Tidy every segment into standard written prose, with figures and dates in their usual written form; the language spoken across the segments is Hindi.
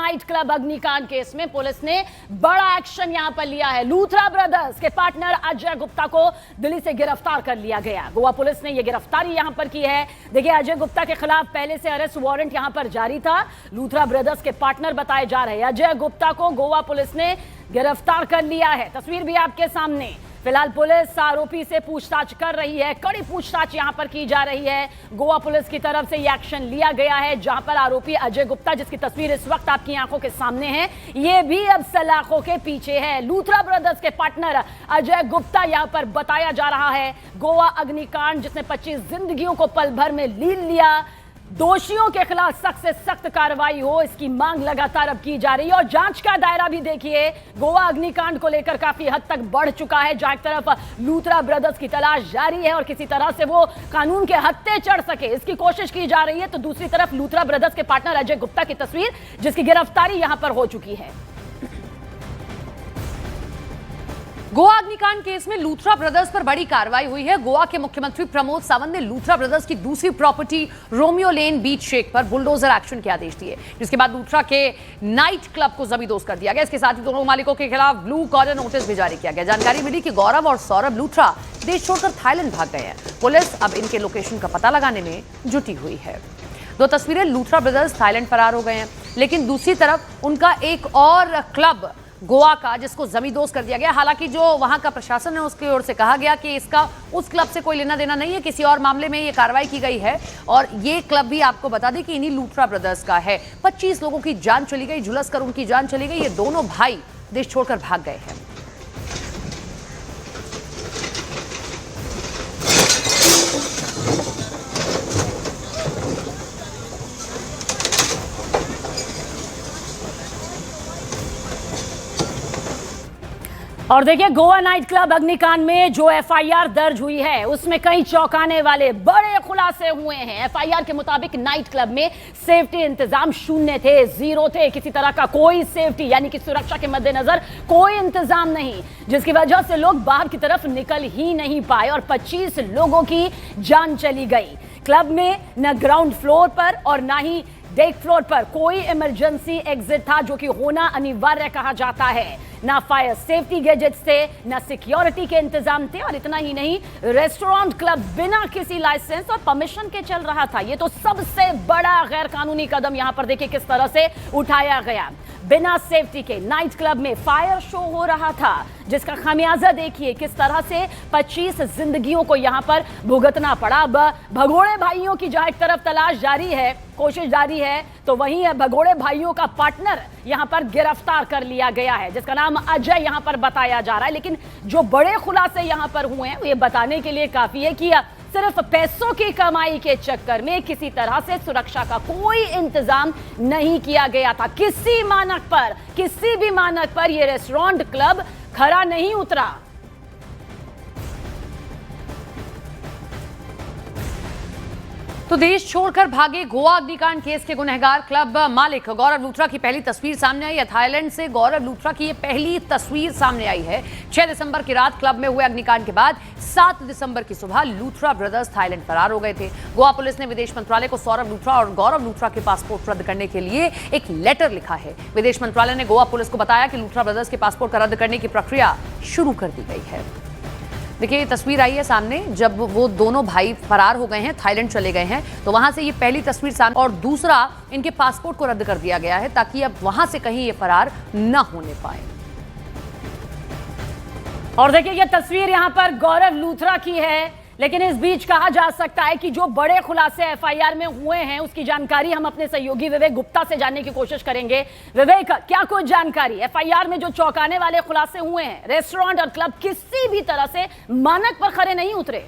नाइट क्लब अग्निकांड केस में पुलिस ने बड़ा एक्शन यहां पर लिया है। लूथरा ब्रदर्स के पार्टनर अजय गुप्ता को दिल्ली से गिरफ्तार कर लिया गया। गोवा पुलिस ने यह गिरफ्तारी यहां पर की है। देखिए, अजय गुप्ता के खिलाफ पहले से अरेस्ट वारंट यहां पर जारी था। लूथरा ब्रदर्स के पार्टनर बताए जा रहे हैं। अजय गुप्ता को गोवा पुलिस ने गिरफ्तार कर लिया है। तस्वीर भी आपके सामने। फिलहाल पुलिस आरोपी से पूछताछ कर रही है। कड़ी पूछताछ यहां पर की जा रही है। गोवा पुलिस की तरफ से यह एक्शन लिया गया है, जहां पर आरोपी अजय गुप्ता, जिसकी तस्वीर इस वक्त आपकी आंखों के सामने है, ये भी अब सलाखों के पीछे है। लूथरा ब्रदर्स के पार्टनर अजय गुप्ता यहां पर बताया जा रहा है। गोवा अग्निकांड जिसने 25 जिंदगियों को पल भर में लीन लिया, दोषियों के खिलाफ सख्त से सख्त कार्रवाई हो, इसकी मांग लगातार अब की जा रही है। और जांच का दायरा भी देखिए, गोवा अग्निकांड को लेकर काफी हद तक बढ़ चुका है। जहां एक तरफ लूथरा ब्रदर्स की तलाश जारी है और किसी तरह से वो कानून के हत्थे चढ़ सके, इसकी कोशिश की जा रही है, तो दूसरी तरफ लूथरा ब्रदर्स के पार्टनर अजय गुप्ता की तस्वीर, जिसकी गिरफ्तारी यहां पर हो चुकी है। गोवा अग्निकांड केस में लूथरा ब्रदर्स पर बड़ी कार्रवाई हुई है। गोवा के मुख्यमंत्री प्रमोद सावंत ने लूथरा ब्रदर्स की दूसरी प्रॉपर्टी रोमियो लेन बीच शेक पर बुलडोजर एक्शन के आदेश दिए, जिसके बाद लूथरा के नाइट क्लब को जमींदोज कर दिया गया। इसके साथ ही दोनों मालिकों के खिलाफ ब्लू कॉर्नर नोटिस भी जारी किया गया। जानकारी मिली कि गौरव और सौरभ लूथरा देश छोड़कर थाईलैंड भाग गए हैं। पुलिस अब इनके लोकेशन का पता लगाने में जुटी हुई है। दो तस्वीरें, लूथरा ब्रदर्स थाईलैंड फरार हो गए हैं, लेकिन दूसरी तरफ उनका एक और क्लब गोवा का, जिसको जमींदोज कर दिया गया। हालांकि जो वहां का प्रशासन है उसकी ओर से कहा गया कि इसका उस क्लब से कोई लेना देना नहीं है, किसी और मामले में ये कार्रवाई की गई है। और ये क्लब भी आपको बता दें कि इन्हीं लूथरा ब्रदर्स का है। 25 लोगों की जान चली गई, झुलस कर उनकी जान चली गई। ये दोनों भाई देश छोड़कर भाग गए हैं। और देखिए, गोवा नाइट क्लब अग्निकांड में जो एफआईआर दर्ज हुई है, उसमें कई चौंकाने वाले बड़े खुलासे हुए हैं। एफआईआर के मुताबिक नाइट क्लब में सेफ्टी इंतजाम शून्य थे, जीरो थे। किसी तरह का कोई सेफ्टी यानी कि सुरक्षा के मद्देनजर कोई इंतजाम नहीं, जिसकी वजह से लोग बाहर की तरफ निकल ही नहीं पाए और 25 लोगों की जान चली गई। क्लब में न ग्राउंड फ्लोर पर और ना ही डेक फ्लोर पर कोई इमरजेंसी एग्जिट था, जो कि होना अनिवार्य कहा जाता है। ना फायर सेफ्टी गैजेट्स थे, ना सिक्योरिटी के इंतजाम थे, और इतना ही नहीं, रेस्टोरेंट क्लब बिना किसी लाइसेंस और परमिशन के चल रहा था। ये तो सबसे बड़ा गैर कानूनी कदम यहां पर देखिए किस तरह से उठाया गया। बिना सेफ्टी के नाइट क्लब में फायर शो हो रहा था, जिसका खामियाजा देखिए किस तरह से 25 जिंदगियों को यहां पर भुगतना पड़ा। अब भगोड़े भाइयों की जहां एक तरफ तलाश जारी है, कोशिश जारी है, तो वहीं है भगोड़े भाइयों का पार्टनर यहां पर गिरफ्तार कर लिया गया है, जिसका नाम अजय यहां पर बताया जा रहा है। लेकिन जो बड़े खुलासे यहां पर हुए हैं, वो ये बताने के लिए काफी है कि सिर्फ पैसों की कमाई के चक्कर में किसी तरह से सुरक्षा का कोई इंतजाम नहीं किया गया था। किसी भी मानक पर यह रेस्टोरेंट क्लब खरा नहीं उतरा। तो देश छोड़कर भागे गोवा अग्निकांड केस के गुनहगार क्लब मालिक गौरव लूथरा की पहली तस्वीर सामने आई है। थाईलैंड से गौरव लूथरा की ये पहली तस्वीर सामने आई है। 6 दिसंबर की रात क्लब में हुए अग्निकांड के बाद 7 दिसंबर की सुबह लूथरा ब्रदर्स थाईलैंड फरार हो गए थे। गोवा पुलिस ने विदेश मंत्रालय को सौरभ लूथरा और गौरव लूथरा के पासपोर्ट रद्द करने के लिए एक लेटर लिखा है। विदेश मंत्रालय ने गोवा पुलिस को बताया कि लूथरा ब्रदर्स के पासपोर्ट का रद्द करने की प्रक्रिया शुरू कर दी गई है। देखिए, ये तस्वीर आई है सामने जब वो दोनों भाई फरार हो गए हैं, थाईलैंड चले गए हैं, तो वहां से ये पहली तस्वीर सामने। और दूसरा, इनके पासपोर्ट को रद्द कर दिया गया है ताकि अब वहां से कहीं ये फरार न होने पाए। और देखिए, ये तस्वीर यहां पर गौरव लूथरा की है। लेकिन इस बीच कहा जा सकता है कि जो बड़े खुलासे एफआईआर में हुए हैं, उसकी जानकारी हम अपने सहयोगी विवेक गुप्ता से जानने की कोशिश करेंगे। विवेक, क्या कुछ जानकारी एफआईआर में जो चौंकाने वाले खुलासे हुए हैं? रेस्टोरेंट और क्लब किसी भी तरह से मानक पर खरे नहीं उतरे।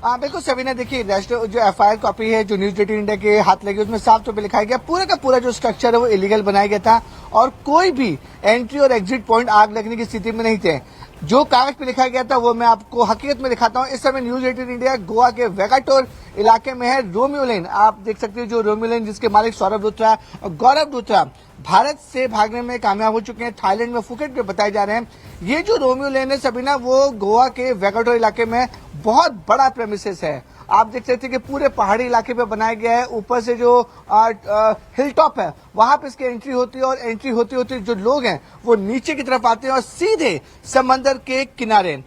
बिल्कुल सबीना, देखिए जो एफआईआर कॉपी है जो न्यूज 18 इंडिया के हाथ लगी, उसमें साफ तौर पे लिखाया गया पूरा का पूरा जो स्ट्रक्चर है वो इलीगल बनाया गया था और कोई भी एंट्री और एग्जिट पॉइंट आग लगने की स्थिति में नहीं थे। जो कागज पे लिखा गया था वो मैं आपको हकीकत में दिखाता हूँ। इस समय न्यूज 18 इंडिया गोवा के वेगाटोर इलाके में है। रोमियो लेन आप देख सकते हैं, जो रोमियो लेन जिसके मालिक सौरभ लूथरा और गौरव लूथरा भारत से भागने में कामयाब हो चुके हैं, थाईलैंड में फुकेट पे बताए जा रहे हैं। ये जो रोमियो लेन है सबीना, वो गोवा के वेगाटोर इलाके में बहुत बड़ा प्रेमिसेस है आप देख सकते हैं कि पूरे पहाड़ी इलाके पे बनाया गया है। ऊपर से जो हिल टॉप है वहां पे इसकी एंट्री होती है और एंट्री होती होती जो लोग हैं वो नीचे की तरफ आते हैं और सीधे समंदर के किनारे।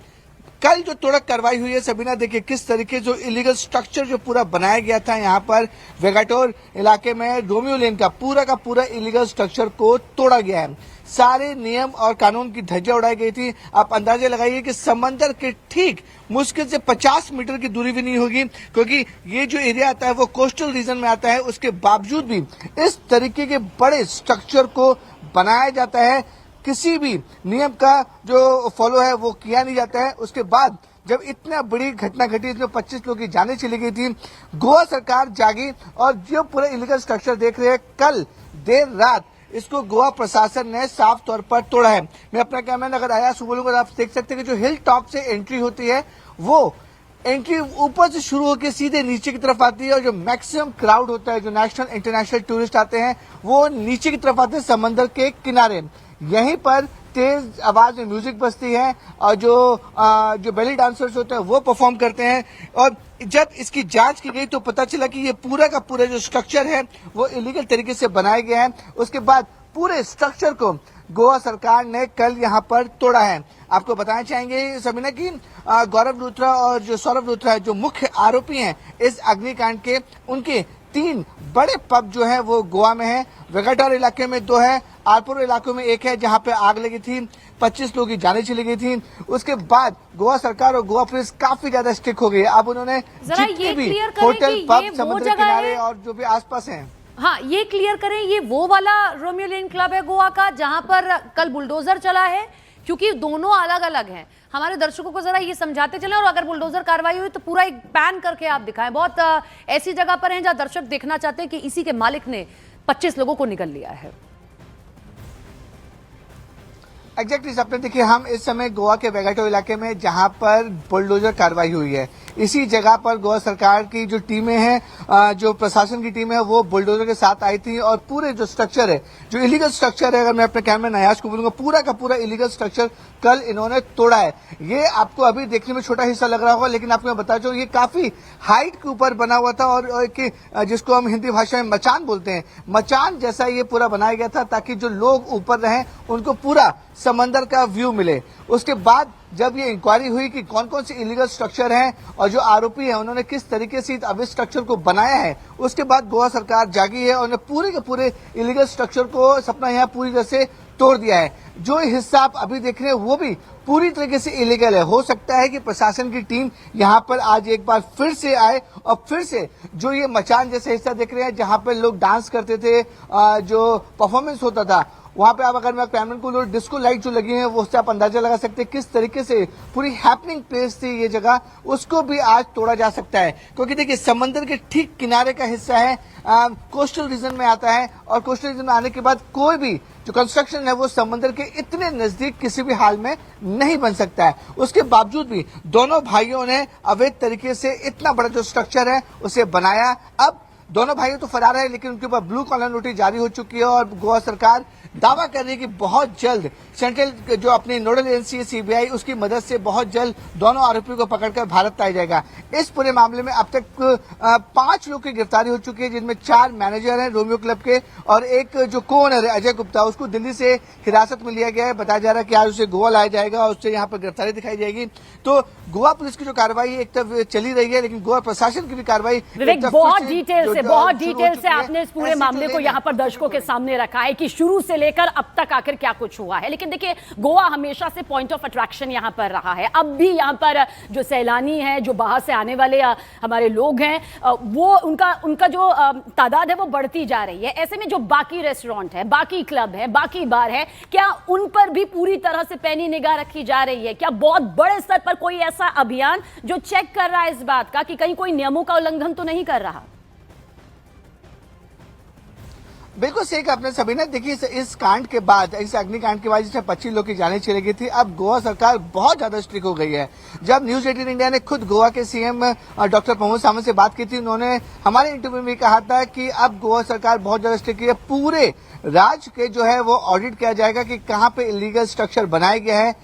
कल जो तोड़क कार्रवाई हुई है सबीना, देखिए किस तरीके जो इलीगल स्ट्रक्चर जो पूरा बनाया गया था यहाँ पर वेगाटोर इलाके में रोमियो लेन का पूरा इलीगल स्ट्रक्चर को तोड़ा गया है। सारे नियम और कानून की धज्जियां उड़ाई गई थी। आप अंदाजा लगाइए कि समंदर के ठीक मुश्किल से 50 मीटर की दूरी भी नहीं होगी, क्योंकि ये जो एरिया आता है वो कोस्टल रीजन में आता है। उसके बावजूद भी इस तरीके के बड़े स्ट्रक्चर को बनाया जाता है। किसी भी नियम का जो फॉलो है वो किया नहीं जाता है। उसके बाद जब इतना बड़ी घटना घटी, इसमें 25 लोगों की जानें चली गई थी, गोवा सरकार जागी और जो पूरा इलीगल स्ट्रक्चर देख रहे हैं, कल देर रात इसको गोवा प्रशासन ने साफ तौर पर तोड़ा है। मैं अपना कैमरा अगर आया बोलूंगा, आप देख सकते हैं कि जो हिल टॉप से एंट्री होती है वो एंट्री ऊपर से शुरू होकर सीधे नीचे की तरफ आती है और जो मैक्सिमम क्राउड होता है, जो नेशनल इंटरनेशनल टूरिस्ट आते हैं, वो नीचे की तरफ आते हैं समंदर के किनारे। यहीं पर तेज आवाज में म्यूजिक बजती है और जो बेली डांसर्स होते हैं वो परफॉर्म करते हैं। और जब इसकी जांच की गई तो पता चला कि ये पूरा का पूरा जो स्ट्रक्चर है वो इलीगल तरीके से बनाया गया है। उसके बाद पूरे स्ट्रक्चर को गोवा सरकार ने कल यहाँ पर तोड़ा है। आपको बताना चाहेंगे सबीना कि गौरव लूथरा और जो सौरभ लूथरा है, जो मुख्य आरोपी हैं इस अग्निकांड के, उनके 3 बड़े पब जो है वो गोवा में है। वेगाटोर इलाके में 2 है, आरपुर इलाके में 1 है जहां पे आग लगी थी, 25 लोगों की जानें चली गई थी। उसके बाद गोवा सरकार और गोवा पुलिस काफी ज्यादा स्ट्रिक्ट हो गई है। अब उन्होंने जितने भी होटल, पब, समुद्र किनारे और जो भी आसपास हैं, हाँ, ये क्लियर करें, ये वो वाला रोमियो लेन क्लब है गोवा का जहां पर कल बुलडोजर चला है? क्योंकि दोनों अलग अलग हैं। हमारे दर्शकों को जरा ये समझाते चलें, और अगर बुलडोजर कार्रवाई हुई तो पूरा एक पैन करके आप दिखाएं। बहुत ऐसी जगह पर हैं जहां दर्शक देखना चाहते हैं कि इसी के मालिक ने 25 लोगों को निकल लिया है। एग्जैक्टली सपने, देखिए हम इस समय गोवा के वेगाटो इलाके में जहां पर बुलडोजर कार्रवाई हुई है, इसी जगह पर गोवा सरकार की जो टीमें हैं, जो प्रशासन की टीम है, वो बुलडोजर के साथ आई थी और पूरे जो स्ट्रक्चर है, जो इलीगल स्ट्रक्चर है, अगर मैं अपने कैमरे नयाज को बोलूंगा, पूरा का पूरा इलीगल स्ट्रक्चर कल इन्होंने तोड़ा है। ये आपको अभी देखने में छोटा हिस्सा लग रहा होगा, लेकिन आपको मैं बता दूं ये काफी हाइट के ऊपर बना हुआ था और जिसको हम हिंदी भाषा में मचान बोलते हैं, मचान जैसा ये पूरा बनाया गया था ताकि जो लोग ऊपर रहें उनको पूरा समंदर का व्यू मिले। उसके बाद जब ये इंक्वायरी हुई कि कौन कौन से इलीगल स्ट्रक्चर हैं और जो आरोपी हैं उन्होंने किस तरीके से अवैध स्ट्रक्चर को बनाया है, उसके बाद गोवा सरकार जागी है और उन्होंने पूरे के पूरे इलीगल स्ट्रक्चर को सपना यहाँ पूरी तरह से तोड़ दिया है। जो हिस्सा आप अभी देख रहे हैं वो भी पूरी तरीके से इलीगल है। हो सकता है कि प्रशासन की टीम यहाँ पर आज एक बार फिर से आए और फिर से जो ये मचान जैसे हिस्सा देख रहे हैं जहाँ पर लोग डांस करते थे, जो परफॉर्मेंस होता था, वहां पे आप अगर मैं कैमरा को डिस्को लाइट जो लगी है वो उससे आप अंदाजा लगा सकते हैं किस तरीके से पूरी हैपनिंग प्लेस थी ये जगह, उसको भी आज तोड़ा जा सकता है। क्योंकि देखिए समंदर के ठीक किनारे का हिस्सा है, कोस्टल रीजन में आता है और कोस्टल रीजन में आने के बाद कोई भी जो कंस्ट्रक्शन है वो समंदर के इतने नजदीक किसी भी हाल में नहीं बन सकता है। उसके बावजूद भी दोनों भाइयों ने अवैध तरीके से इतना बड़ा जो स्ट्रक्चर है उसे बनाया। अब दोनों भाइयों तो फरार है, लेकिन उनके ऊपर ब्लू कॉलर नोटिस जारी हो चुकी है और गोवा सरकार दावा कर रही है कि बहुत जल्द सेंट्रल जो अपनी नोडल एजेंसी है सीबीआई, उसकी मदद से बहुत जल्द दोनों आरोपियों को पकड़कर भारत लाया जाएगा। इस पूरे मामले में अब तक 5 लोग की गिरफ्तारी हो चुकी है, जिनमें 4 मैनेजर हैं रोमियो क्लब के और एक जो को-ओनर है अजय गुप्ता, उसको दिल्ली से हिरासत में लिया गया है। बताया जा रहा है कि आज उसे गोवा लाया जाएगा और उससे यहाँ पर गिरफ्तारी दिखाई जाएगी। तो गोवा पुलिस की जो कार्रवाई एक तरफ चली रही है, लेकिन गोवा प्रशासन की भी कार्रवाई बहुत डिटेल से आपने इस पूरे मामले को यहाँ पर दर्शकों के सामने रखा है कि शुरू से लेकर अब तक आखिर क्या कुछ हुआ है। लेकिन देखिए गोवा हमेशा से पॉइंट ऑफ अट्रैक्शन यहाँ पर रहा है। अब भी यहाँ पर जो सैलानी है, जो बाहर से आने वाले हमारे लोग हैं, वो उनका जो तादाद है वो बढ़ती जा रही है। ऐसे में जो बाकी रेस्टोरेंट है, बाकी क्लब है, बाकी बार है, क्या उन पर भी पूरी तरह से पैनी निगाह रखी जा रही है? क्या बहुत बड़े स्तर पर कोई ऐसा अभियान जो चेक कर रहा है इस बात का कि कहीं कोई नियमों का उल्लंघन तो नहीं कर रहा? बिल्कुल सही कहा आपने सबीना। देखिए इस कांड के बाद, इस अग्निकांड के बाद जिसमें 25 लोग की जानें चली गई थी, अब गोवा सरकार बहुत ज्यादा स्ट्रिक्ट हो गई है। जब न्यूज 18 इंडिया ने खुद गोवा के सीएम डॉक्टर प्रमोद सावंत से बात की थी, उन्होंने हमारे इंटरव्यू में कहा था कि अब गोवा सरकार बहुत ज्यादा स्ट्रिक्ट है। पूरे राज्य के जो है वो ऑडिट किया जाएगा कि कहाँ पे इलीगल स्ट्रक्चर बनाया गया है,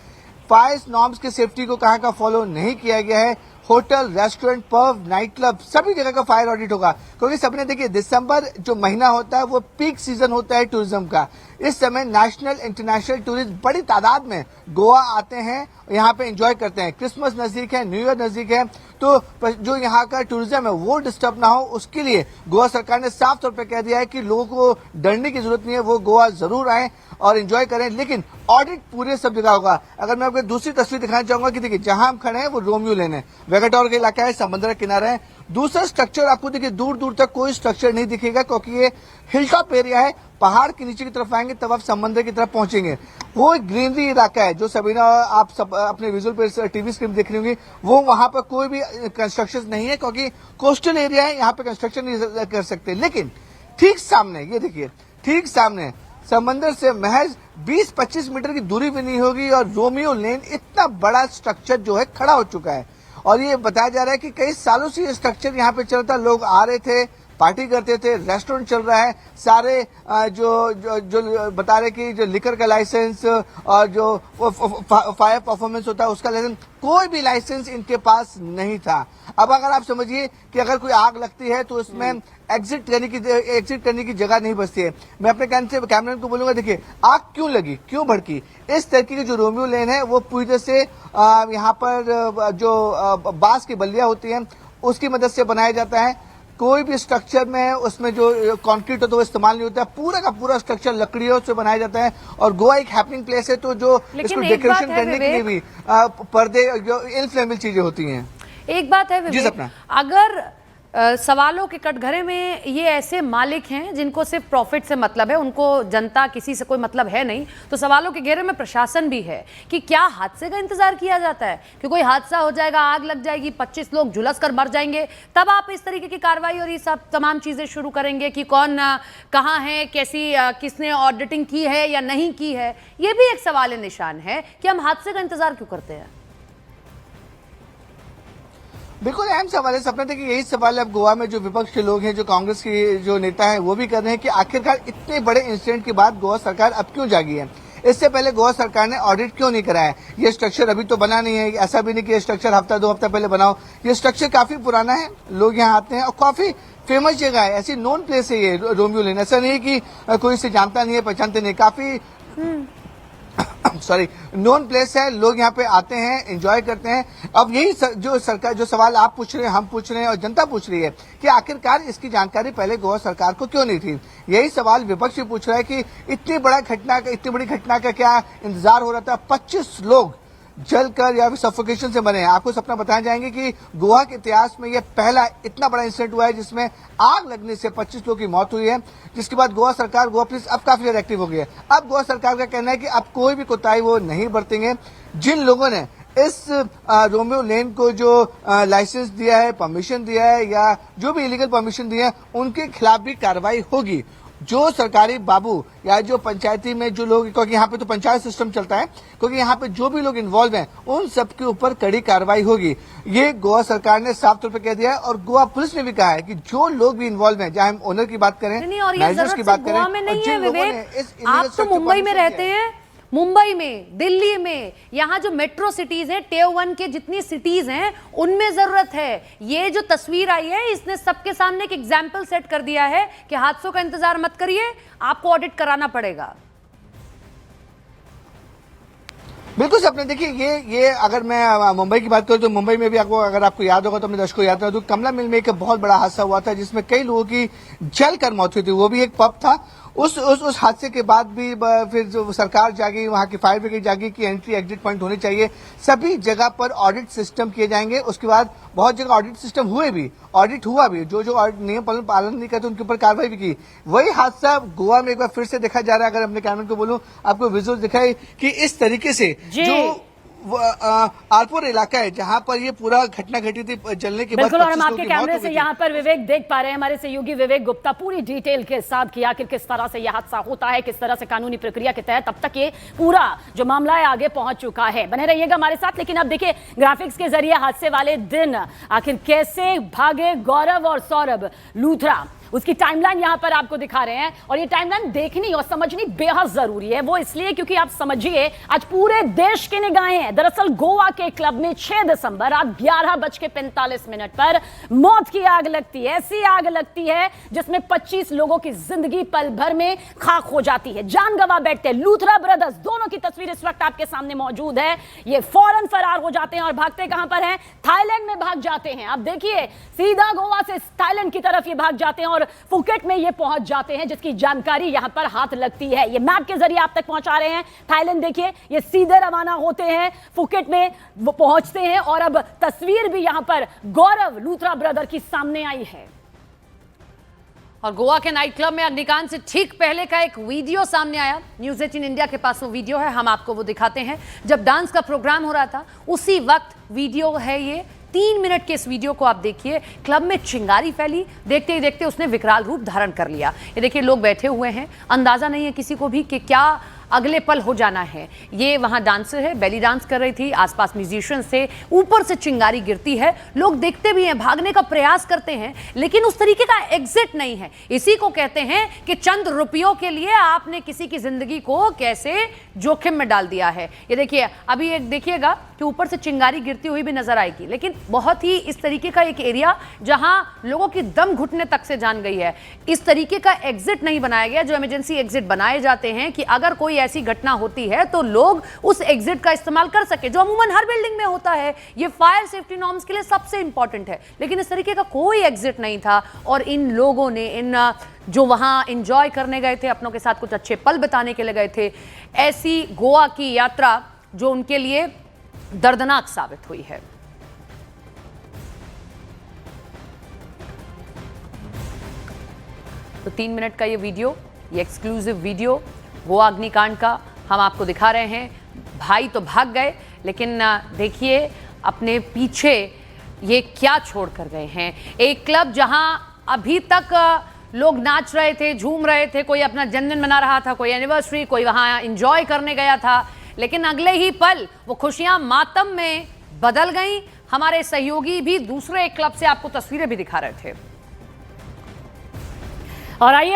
फायर नॉर्म्स की सेफ्टी को कहाँ का फॉलो नहीं किया गया है, hotel, restaurant, pub, night club, सभी जगह का फायर ऑडिट होगा। क्योंकि सबने देखिए दिसंबर जो महीना होता है वो पीक सीजन होता है टूरिज्म का। इस समय नेशनल इंटरनेशनल टूरिस्ट बड़ी तादाद में गोवा आते हैं, यहाँ पे एंजॉय करते हैं। क्रिसमस नजदीक है, न्यू ईयर नजदीक है, तो जो यहाँ का टूरिज्म है वो डिस्टर्ब ना हो, उसके लिए गोवा सरकार ने साफ तौर पे कह दिया है कि लोगों को डरने की जरूरत नहीं है, वो गोवा जरूर आए और एंजॉय करें, लेकिन ऑडिट पूरे सब जगह होगा। अगर मैं आपको दूसरी तस्वीर दिखाना चाहूंगा कि देखिए जहां हम खड़े हैं वो रोमियो लेन है, वेगाटोर का इलाका है, समुद्र के किनारे है। दूसरा स्ट्रक्चर आपको देखिए दूर दूर तक कोई स्ट्रक्चर नहीं दिखेगा, क्योंकि ये हिल टॉप एरिया है। पहाड़ के नीचे की तरफ आएंगे तब आप समंदर की तरफ पहुंचेंगे। वो एक ग्रीनरी इलाका है, जो सबीना आप सब अपने विजुअल पे टीवी स्क्रीन देख रही होंगी, वो वहां पर कोई भी कंस्ट्रक्शन नहीं है, क्योंकि कोस्टल एरिया है, यहाँ पे कंस्ट्रक्शन नहीं कर सकते। लेकिन ठीक सामने ये देखिए, ठीक सामने समंदर से महज 20-25 मीटर की दूरी भी नहीं होगी और रोमियो लेन इतना बड़ा स्ट्रक्चर जो है खड़ा हो चुका है। और ये बताया जा रहा है कि कई सालों से ये स्ट्रक्चर यहाँ पे चलता, लोग आ रहे थे, पार्टी करते थे, रेस्टोरेंट चल रहा है, सारे जो बता रहे कि जो लिकर का लाइसेंस और जो फायर परफॉर्मेंस होता है उसका लाइसेंस, कोई भी लाइसेंस इनके पास नहीं था। अब अगर आप समझिए कि अगर कोई आग लगती है तो उसमें एग्जिट करने की जगह नहीं बचती है। मैं अपने कैमरामैन को बोलूंगा, देखिए आग क्यों लगी, क्यों भड़की। इस तरीके की जो रोमियो लेन है वो पूरी तरह से यहाँ पर जो बांस की बल्लियां होती हैं उसकी मदद से बनाया जाता है। कोई भी स्ट्रक्चर में उसमें जो कंक्रीट होता है वो इस्तेमाल नहीं होता है, पूरा का पूरा स्ट्रक्चर लकड़ियों से बनाया जाता है। और गोवा एक हैपनिंग प्लेस है, तो जो इसको डेकोरेशन करने के लिए भी पर्दे, जो इनफ्लेमेबल चीजें होती हैं। एक बात है विवेक, अगर सवालों के कटघरे में ये ऐसे मालिक हैं जिनको सिर्फ प्रॉफिट से मतलब है, उनको जनता किसी से कोई मतलब है नहीं, तो सवालों के घेरे में प्रशासन भी है कि क्या हादसे का इंतजार किया जाता है कि कोई हादसा हो जाएगा, आग लग जाएगी, 25 लोग झुलस कर मर जाएंगे, तब आप इस तरीके की कार्रवाई और ये सब तमाम चीजें शुरू करेंगे कि कौन कहाँ है, कैसी किसने ऑडिटिंग की है या नहीं की है। ये भी एक सवाल निशान है कि हम हादसे का इंतजार क्यों करते हैं। बिल्कुल अहम सवाल है सपना। देखिए यही सवाल है अब गोवा में जो विपक्ष के लोग हैं, जो कांग्रेस के जो नेता हैं, वो भी कर रहे हैं कि आखिरकार इतने बड़े इंसिडेंट के बाद गोवा सरकार अब क्यों जागी है। इससे पहले गोवा सरकार ने ऑडिट क्यों नहीं कराया। ये स्ट्रक्चर अभी तो बना नहीं है, ऐसा भी नहीं कि ये स्ट्रक्चर हफ्ता 2 हफ्ता पहले बनाओ। ये स्ट्रक्चर काफी पुराना है, लोग यहाँ आते हैं और काफी फेमस जगह है, ऐसी नोन प्लेस है ये रोमियो लेन। ऐसा नहीं है कि कोई इसे जानता नहीं है, पहचानते नहीं, काफी नोन प्लेस है, लोग यहाँ पे आते हैं, एंजॉय करते हैं। अब यही जो सरकार, जो सवाल आप पूछ रहे हैं, हम पूछ रहे हैं और जनता पूछ रही है कि आखिरकार इसकी जानकारी पहले गोवा सरकार को क्यों नहीं थी। यही सवाल विपक्ष भी पूछ रहा है कि इतनी बड़ी घटना का क्या इंतजार हो रहा था। 25 लोग जलकर या फिर सफोकेशन से मरे हैं। आपको सपना बताया जाएंगे कि गोवा के इतिहास में यह पहला इतना बड़ा इंसिडेंट हुआ है जिसमें आग लगने से 25 लोगों की मौत हुई है। जिसके बाद गोवा सरकार, गोवा पुलिस अब काफी ज्यादा एक्टिव हो गई है। अब गोवा सरकार का कहना है कि अब कोई भी कोताही वो नहीं बरतेंगे। जिन लोगों ने इस रोमियो लेन को जो लाइसेंस दिया है, परमिशन दिया है या जो भी इलीगल परमिशन दिया है, उनके खिलाफ भी कार्रवाई होगी। जो सरकारी बाबू या जो पंचायती में जो लोग, क्योंकि यहाँ पे तो पंचायत सिस्टम चलता है, क्योंकि यहाँ पे जो भी लोग इन्वॉल्व हैं उन सबके ऊपर कड़ी कार्रवाई होगी। ये गोवा सरकार ने साफ तौर पे कह दिया है और गोवा पुलिस ने भी कहा है कि जो लोग भी इन्वॉल्व हैं, चाहे हम ओनर की बात करें, मैनेजर्स की बात करें, और जिन लोगों ने इस आप तो मुंबई में रहते हैं, मुंबई में, दिल्ली में, यहाँ जो मेट्रो सिटीज हैं, टियर 1 के जितनी सिटीज हैं, उनमें जरूरत है। ये जो तस्वीर आई है, इसने सबके सामने एक एग्जाम्पल सेट कर दिया है कि हादसों का इंतजार मत करिए, आपको ऑडिट कराना पड़ेगा। बिल्कुल सपने, देखिए ये अगर मैं मुंबई की बात करूं तो मुंबई में भी अगर आपको याद होगा तो अपने दर्शकों को याद रहा, कमला मिल में एक बहुत बड़ा हादसा हुआ था जिसमें कई लोगों की जलकर मौत हुई थी। वो भी एक पब था। उस हादसे के बाद भी फिर जो सरकार जागी, वहां की फायर ब्रिगेड जागी कि एंट्री एग्जिट पॉइंट होने चाहिए, सभी जगह पर ऑडिट सिस्टम किए जाएंगे। उसके बाद बहुत जगह ऑडिट सिस्टम हुए भी, ऑडिट हुआ भी, जो नियम पालन नहीं करते उनके ऊपर कार्रवाई भी की। वही हादसा गोवा में एक बार फिर से देखा जा रहा है। अगर अपने कैमरे को बोलूं, आपको विजुअल दिखाई कि इस तरीके से जो आलपुर इलाका है जहां पर ये पूरा घटना घटी थी जलने के बाद। बिल्कुल, और हम आपके कैमरे से यहाँ पर विवेक देख पा रहे हैं, हमारे सहयोगी विवेक गुप्ता पूरी डिटेल के साथ कि आखिर किस तरह से यह हादसा होता है, किस तरह से कानूनी प्रक्रिया के तहत अब तक ये पूरा जो मामला है आगे पहुंच चुका है। बने रहिएगा हमारे साथ। लेकिन अब देखिए ग्राफिक्स के जरिए हादसे वाले दिन आखिर कैसे भागे गौरव और सौरभ लूथरा। उसकी टाइमलाइन यहां पर आपको दिखा रहे हैं और ये टाइमलाइन देखनी और समझनी बेहद जरूरी है। वो इसलिए क्योंकि आप समझिए आज पूरे देश की निगाहें हैं। दरअसल गोवा के क्लब में 6 दिसंबर रात 11:45 पर मौत की आग लगती है। ऐसी आग लगती है जिसमें 25 लोगों की जिंदगी पल भर में खाक हो जाती है, जान गंवा बैठते हैं। लूथरा ब्रदर्स दोनों की तस्वीर इस वक्त आपके सामने मौजूद है। ये फौरन फरार हो जाते हैं और भागते कहां पर हैं? थाईलैंड में भाग जाते हैं। आप देखिए सीधा गोवा से थाईलैंड की तरफ ये भाग जाते हैं और फुकेट में ये पहुंच जाते हैं, जिसकी जानकारी यहां पर हाथ लगती है। ये मैप के जरिए आप तक पहुंचा रहे हैं। थाईलैंड देखिए, ये सीधे रवाना होते हैं, फुकेट में वो पहुंचते हैं और अब तस्वीर भी यहां पर गौरव लूथरा ब्रदर की सामने आई है। और गोवा के नाइट क्लब में अग्निकांड से ठीक पहले का एक वीडियो सामने आया। न्यूज़ 18 इंडिया के पास वो वीडियो है, हम आपको वो दिखाते हैं। जब डांस का प्रोग्राम हो रहा था उसी वक्त वीडियो है ये। 3 मिनट के इस वीडियो को आप देखिए। क्लब में चिंगारी फैली, देखते ही देखते उसने विकराल रूप धारण कर लिया। ये देखिए लोग बैठे हुए हैं, अंदाजा नहीं है किसी को भी कि क्या अगले पल हो जाना है। ये वहां डांसर है, बेली डांस कर रही थी, आसपास म्यूजिशियंस थे, ऊपर से चिंगारी गिरती है। लोग देखते भी हैं, भागने का प्रयास करते हैं, लेकिन उस तरीके का एग्जिट नहीं है। इसी को कहते हैं कि चंद रुपयों के लिए आपने किसी की जिंदगी को कैसे जोखिम में डाल दिया है। ये देखिए, अभी एक देखिएगा कि ऊपर से चिंगारी गिरती हुई भी नजर आएगी, लेकिन बहुत ही इस तरीके का एक एरिया जहां लोगों की दम घुटने तक से जान गई है। इस तरीके का एग्जिट नहीं बनाया गया। जो इमरजेंसी एग्जिट बनाए जाते हैं कि अगर कोई ऐसी घटना होती है तो लोग उस एग्जिट का इस्तेमाल कर सके, जो अमूमन हर बिल्डिंग में होता है। ये फायर सेफ्टी नॉर्म्स के लिए सबसे इंपॉर्टेंट है, लेकिन इस तरीके का कोई एग्जिट नहीं था। और इन लोगों ने, इन जो वहां एंजॉय करने गए थे, अपनों के साथ कुछ अच्छे पल बिताने के लिए गए थे, ऐसी गोवा की यात्रा जो उनके लिए दर्दनाक साबित हुई है। तो 3 मिनट का ये वीडियो, ये एक्सक्लूसिव वीडियो गोवा अग्निकांड का हम आपको दिखा रहे हैं। भाई तो भाग गए, लेकिन देखिए अपने पीछे ये क्या छोड़ कर गए हैं। एक क्लब जहां अभी तक लोग नाच रहे थे, झूम रहे थे, कोई अपना जन्मदिन मना रहा था, कोई एनिवर्सरी, कोई वहां एंजॉय करने गया था, लेकिन अगले ही पल वो खुशियां मातम में बदल गईं। हमारे सहयोगी भी दूसरे एक क्लब से आपको तस्वीरें भी दिखा रहे थे। और आइए